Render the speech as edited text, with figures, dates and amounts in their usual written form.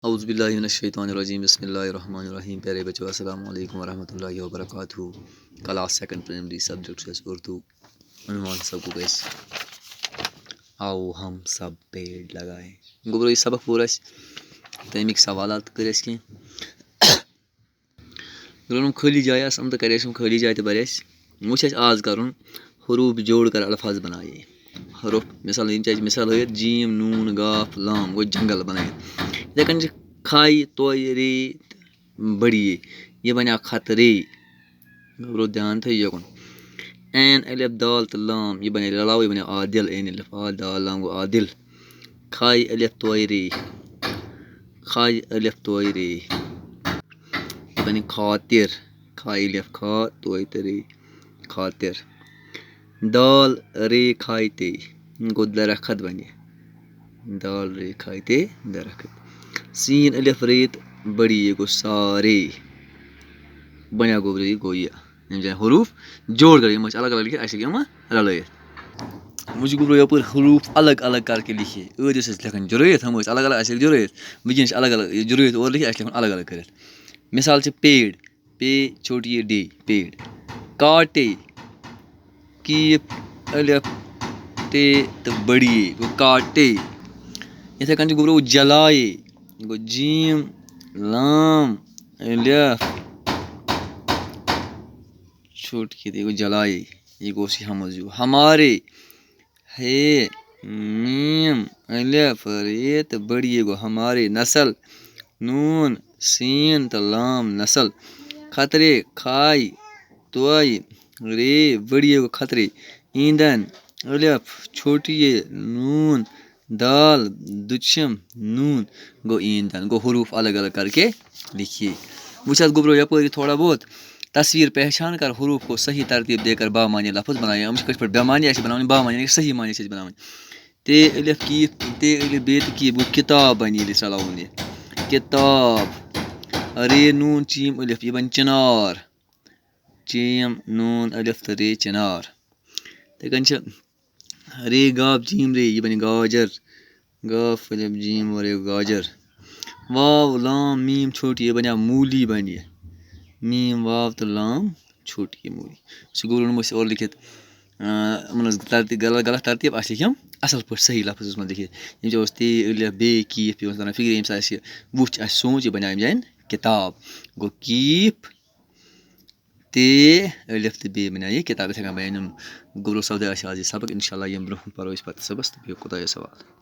اعوذ باللہ من الشیطان الرجیم بسم اللہ الرحمن الرحیم. پیارے بچوں السلام علیکم ورحمۃ اللہ وبرکاتہ. کلاس سیکنڈ پرائمری سبجیکٹ سے اردو عنوان سب کو گیس آؤ ہم سب پیڑ لگائیں. گوبرو یہ سبق پور تمیک سوالات کر خالی جائے ہم تو کر خالی جائے تو بر وچ آز کر حروف جوڑ کر الفاظ بنائے. حروف مثال مثال ہت جیم نون گاف لام گو جنگل بنائے. یتھے کن کھائی توئے ری بڑی یہ بنیا خطرے. گبرو دھیان تھو یکن این الف دال تو لام یہ بنے للاو یہ بنے عادل. این الف آ دال لام گو عادل. کھائی الف توئے ری کھائی الف توئے ری یہ بنے خاطر. کھائی الف کھا توئے تری خاطر. دال رے کھائی تے گو درخت بنے. دال رے کھائی تے درخت. سین الف ریت بڑی یہ گو سارے بنیا گوبر یہ گو یہ حروف جوڑ کر الگ الگ لکھے ایسے رلائت. مجھے گوبر یپ حروف الگ الگ کر کے لکھے عدس لکھن جرائت ہم الگ الگ ایسے جرائت ونکس الگ الگ جرائت اور لکھے ایسے لکھن الگ الگ کرت. مثال سے پیڑ پے چھوٹی یہ ڈے پیڑ. کاٹے کیپ الف تے تو بڑی گو کاٹے. یتھے کن گوبر جلائے گو جیم لام الف چھوٹی گو جلائے یہ گو سی ہم ہمارے. ہے میم الف ریت بڑی گو ہمارے. نسل نون سین تو لام نسل. خطرے کھائی توئی رے بڑی گو خطرے. ایندھن الف چھوٹی نون دال دچم نون گو ایندھن. گو حروف الگ الگ کر کے لکھیے. وچ گوبرو یپوری تھوڑا بہت تصویر پہچان کر حروف کو صحیح ترتیب دے کر بامعنی لفظ بنائے. ہم کچھ بے معنی ایسے بناؤں بامعنی صحیح معنی سے بناؤں. تے الف کی تے الف بیت کی وہ کتاب بنی لسلاؤں کتاب. رے نون چیم الف یہ بن چنار. چیم نون الف رے چنار. لیکن رے گاف جیم رے یہ بن گاجر. گاف الف جیم اور گاجر. واو لام میم چھوٹی یہ بنیا مولی بنی. میم واو تو لام چھوٹی مولی. سکول میں اور لکھت ترتیب غلط ترتیب اس لکھم اصل پہ صحیح لفظ میں لکھت. یم تے الف بے کیف ونان فکر یم آسہ وچ اس سوچ یہ بنیا جائیں کتاب. گو کیپ تے الف تے بے بنیا یہ کتاب. اتھے بین گبرو سود آج سبق انشاء اللہ یم برہ پرو پتہ صبح خدا سوال.